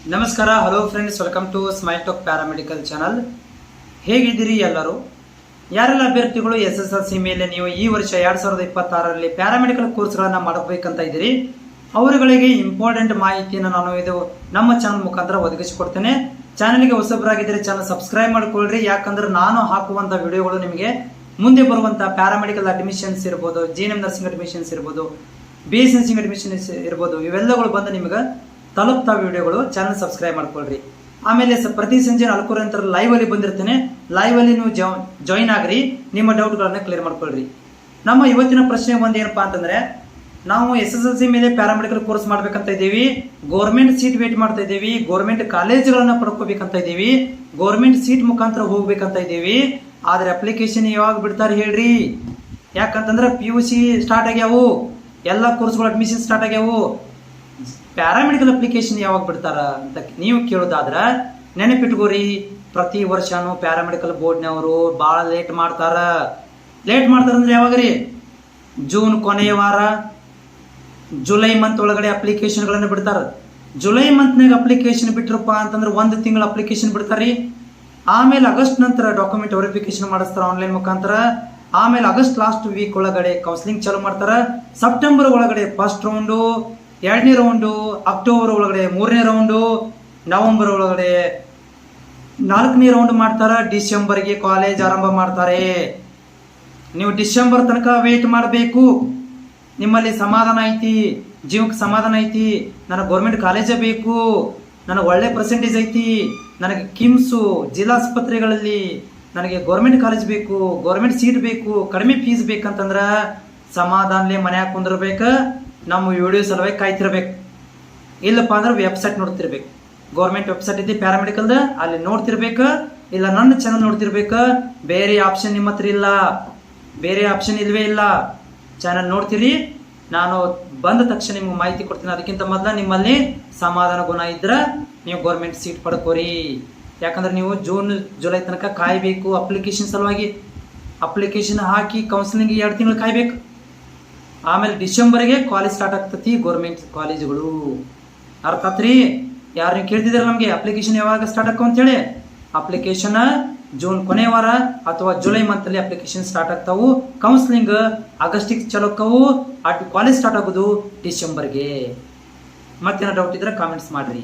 ನಮಸ್ಕಾರ, hello friends, welcome to Smile Talk paramedical channel. ಹೇಗಿದ್ದೀರಿ ಎಲ್ಲರೂ? ಯಾರೆಲ್ಲ ಅಭ್ಯರ್ಥಿಗಳು SSLC ಮೇಲೆ ನೀವು ಈ ವರ್ಷ 2026ರಲ್ಲಿ ಪ್ಯಾರಾಮೆಡಿಕಲ್ ಕೋರ್ಸ್ಗಳನ್ನು ಮಾಡಬೇಕಂತ ಇದ್ದೀರಿ, ಅವರುಗಳಿಗೆ ಇಂಪಾರ್ಟೆಂಟ್ ಮಾಹಿತಿಯನ್ನು ನಾನು ಇದು ನಮ್ಮ ಚಾನಲ್ ಮುಖಾಂತರ ಒದಗಿಸಿಕೊಡ್ತೇನೆ. ಚಾನಲ್ಗೆ ಹೊಸಬರಾಗಿದ್ದರೆ ಚಾನಲ್ ಸಬ್ಸ್ಕ್ರೈಬ್ ಮಾಡ್ಕೊಳ್ರಿ. ಯಾಕಂದ್ರೆ ನಾನು ಹಾಕುವಂಥ ವಿಡಿಯೋಗಳು ನಿಮಗೆ ಮುಂದೆ ಬರುವಂಥ ಪ್ಯಾರಾಮೆಡಿಕಲ್ ಅಡ್ಮಿಷನ್ಸ್ ಇರ್ಬೋದು, GNM ನರ್ಸಿಂಗ್ ಅಡ್ಮಿಷನ್ಸ್ ಇರ್ಬೋದು, BS ನರ್ಸಿಂಗ್ ಅಡ್ಮಿಷನ್ಸ್ ಇರ್ಬೋದು, ಇವೆಲ್ಲಗಳು ಬಂದು ನಿಮಗೆ ತಲುಪ್ತಾ ವಿಡಿಯೋಗಳು. ಚಾನಲ್ ಸಬ್ಸ್ಕ್ರೈಬ್ ಮಾಡ್ಕೊಳ್ರಿ. ಆಮೇಲೆ ಪ್ರತಿ ಸಂಜೆ 4 ನಂತರ ಲೈವ್ ಅಲ್ಲಿ ಬಂದಿರ್ತೇನೆ. ಲೈವ್ ಅಲ್ಲಿ ನೀವು ಜಾಯಿನ್ ಆಗ್ರಿ, ನಿಮ್ಮ ಡೌಟ್ಗಳನ್ನ ಕ್ಲಿಯರ್ ಮಾಡ್ಕೊಳ್ರಿ. ನಮ್ಮ ಇವತ್ತಿನ ಪ್ರಶ್ನೆ ಏನಪ್ಪಾ ಅಂತಂದ್ರೆ, ನಾವು SSLC ಮೇಲೆ ಪ್ಯಾರಾಮೆಡಿಕಲ್ ಕೋರ್ಸ್ ಮಾಡ್ಬೇಕಂತ ಇದ್ದೀವಿ, ಗೌರ್ಮೆಂಟ್ ಸೀಟ್ ವೇಟ್ ಮಾಡ್ತಾ ಇದ್ದೀವಿ, ಗೌರ್ಮೆಂಟ್ ಕಾಲೇಜ್ಗಳನ್ನ ಪಡ್ಕೋಬೇಕಂತ ಇದ್ದೀವಿ, ಗೌರ್ಮೆಂಟ್ ಸೀಟ್ ಮುಖಾಂತರ ಹೋಗ್ಬೇಕಂತ ಇದ್ದೀವಿ. ಆದ್ರೆ ಅಪ್ಲಿಕೇಶನ್ ಯಾವಾಗ ಬಿಡ್ತಾರೆ ಹೇಳ್ರಿ? ಯಾಕಂತಂದ್ರೆ PUC ಸ್ಟಾರ್ಟ್ ಆಗ್ಯಾವು, ಎಲ್ಲ ಕೋರ್ಸ್ಗಳು ಅಡ್ಮಿಷನ್ ಸ್ಟಾರ್ಟ್ ಆಗ್ಯಾವು. ಪ್ಯಾರಾಮೆಡಿಕಲ್ ಅಪ್ಲಿಕೇಶನ್ ಯಾವಾಗ ಬಿಡ್ತಾರ ಅಂತ ನೀವು ಕೇಳೋದಾದ್ರ ನೆನಪಿಟ್ಕೋರಿ, ಪ್ರತಿ ವರ್ಷನೂ ಪ್ಯಾರಾಮೆಡಿಕಲ್ ಬೋರ್ಡ್ನವರು ಭಾಳ ಲೇಟ್ ಮಾಡ್ತಾರ. ಅಂದ್ರೆ ಯಾವಾಗ್ರಿ? ಜೂನ್ ಕೊನೆಯ ವಾರ, ಜುಲೈ ಮಂತ್ ಒಳಗಡೆ ಅಪ್ಲಿಕೇಶನ್ಗಳನ್ನು ಬಿಡ್ತಾರ. ಜುಲೈ ಮಂತ್ನಾಗ ಅಪ್ಲಿಕೇಶನ್ ಬಿಟ್ರಪ್ಪ ಅಂತಂದ್ರೆ 1 ತಿಂಗಳ ಅಪ್ಲಿಕೇಶನ್ ಬಿಡ್ತಾರ್ರಿ. ಆಮೇಲೆ ಆಗಸ್ಟ್ ನಂತರ ಡಾಕ್ಯುಮೆಂಟ್ ವೆರಿಫಿಕೇಶನ್ ಮಾಡಿಸ್ತಾರ ಆನ್ಲೈನ್ ಮುಖಾಂತರ. ಆಮೇಲೆ ಆಗಸ್ಟ್ ಲಾಸ್ಟ್ ವೀಕ್ ಒಳಗಡೆ ಕೌನ್ಸಿಲಿಂಗ್ ಚಾಲೂ ಮಾಡ್ತಾರ. ಸೆಪ್ಟೆಂಬರ್ ಒಳಗಡೆ ಫಸ್ಟ್ ರೌಂಡು, 2ನೇ ರೌಂಡು, ಅಕ್ಟೋಬರ್ ಒಳಗಡೆ 3ನೇ ರೌಂಡು, ನವೆಂಬರ್ ಒಳಗಡೆ 4ನೇ ರೌಂಡ್ ಮಾಡ್ತಾರ. ಡಿಸೆಂಬರ್ಗೆ ಕಾಲೇಜ್ ಆರಂಭ ಮಾಡ್ತಾರೆ. ನೀವು ಡಿಸೆಂಬರ್ ತನಕ ವೇಟ್ ಮಾಡಬೇಕು. ನಿಮ್ಮಲ್ಲಿ ಸಮಾಧಾನ ಐತಿ, ಜೀವಕ್ಕೆ ಸಮಾಧಾನ ಐತಿ, ನನಗೆ ಗೌರ್ಮೆಂಟ್ ಕಾಲೇಜೇ ಬೇಕು, ನನಗೆ ಒಳ್ಳೆ ಪರ್ಸೆಂಟೇಜ್ ಐತಿ, ನನಗೆ ಕಿಮ್ಸು ಜಿಲ್ಲಾಸ್ಪತ್ರೆಗಳಲ್ಲಿ ನನಗೆ ಗೌರ್ಮೆಂಟ್ ಕಾಲೇಜ್ ಬೇಕು, ಗೌರ್ಮೆಂಟ್ ಸೀಟ್ ಬೇಕು, ಕಡಿಮೆ ಫೀಸ್ ಬೇಕಂತಂದ್ರೆ ಸಮಾಧಾನಲೆ ಮನ್ಯಾಗ ಕುಂದಿರ್ಬೇಕು. ನಮ್ಮ ವಿಡಿಯೋ ಸಲುವಾಗಿ ಕಾಯ್ತಿರ್ಬೇಕು. ಇಲ್ಲಪ್ಪ ಅಂದ್ರೆ ವೆಬ್ಸೈಟ್ ನೋಡ್ತಿರ್ಬೇಕು. ಗೌರ್ಮೆಂಟ್ ವೆಬ್ಸೈಟ್ ಇದೆ ಪ್ಯಾರಾಮೆಡಿಕಲ್ದ, ಅಲ್ಲಿ ನೋಡ್ತಿರ್ಬೇಕು. ಇಲ್ಲ ನನ್ನ ಚಾನಲ್ ನೋಡ್ತಿರ್ಬೇಕು. ಬೇರೆ ಆಪ್ಷನ್ ನಿಮ್ಮ ಹತ್ರ ಇಲ್ಲ, ಬೇರೆ ಆಪ್ಷನ್ ಇಲ್ವೇ ಇಲ್ಲ. ಚಾನಲ್ ನೋಡ್ತೀರಿ, ನಾನು ಬಂದ ತಕ್ಷಣ ನಿಮ್ಗೆ ಮಾಹಿತಿ ಕೊಡ್ತೀನಿ. ಅದಕ್ಕಿಂತ ಮೊದಲ ನಿಮ್ಮಲ್ಲಿ ಸಮಾಧಾನ ಗುಣ ಇದ್ರೆ ನೀವು ಗೌರ್ಮೆಂಟ್ ಸೀಟ್ ಪಡ್ಕೋರಿ. ಯಾಕಂದ್ರೆ ನೀವು ಜೂನ್ ಜುಲೈ ತನಕ ಕಾಯಬೇಕು. ಅಪ್ಲಿಕೇಶನ್ ಸಲುವಾಗಿ ಅಪ್ಲಿಕೇಶನ್ ಹಾಕಿ ಕೌನ್ಸಿಲಿಂಗ್ 2 ತಿಂಗಳು ಕಾಯ್ಬೇಕು. ಆಮೇಲೆ ಡಿಸೆಂಬರ್ಗೆ ಕಾಲೇಜ್ ಸ್ಟಾರ್ಟ್ ಆಗ್ತತಿ, ಗೌರ್ಮೆಂಟ್ ಕಾಲೇಜುಗಳು. ಅರ್ಥ ಆತ್ರಿ? ಯಾರು ನೀವು ಕೇಳ್ತಿದಾರೆ ನಮಗೆ ಅಪ್ಲಿಕೇಶನ್ ಯಾವಾಗ ಸ್ಟಾರ್ಟ್ ಆಕ್ಕೋ ಅಂತೇಳಿ? ಅಪ್ಲಿಕೇಶನ್ ಜೂನ್ ಕೊನೆ ವಾರ ಅಥವಾ ಜುಲೈ ಮಂತಲ್ಲಿ ಅಪ್ಲಿಕೇಶನ್ ಸ್ಟಾರ್ಟ್ ಆಗ್ತಾವು. ಕೌನ್ಸಿಲಿಂಗ್ ಆಗಸ್ಟಿಗೆ ಚಲೋ ಆಕ್ಕವು. ಕಾಲೇಜ್ ಸ್ಟಾರ್ಟ್ ಆಗೋದು ಡಿಸೆಂಬರ್ಗೆ. ಮತ್ತೇನೋ ಡೌಟ್ ಇದ್ರೆ ಕಾಮೆಂಟ್ಸ್ ಮಾಡ್ರಿ.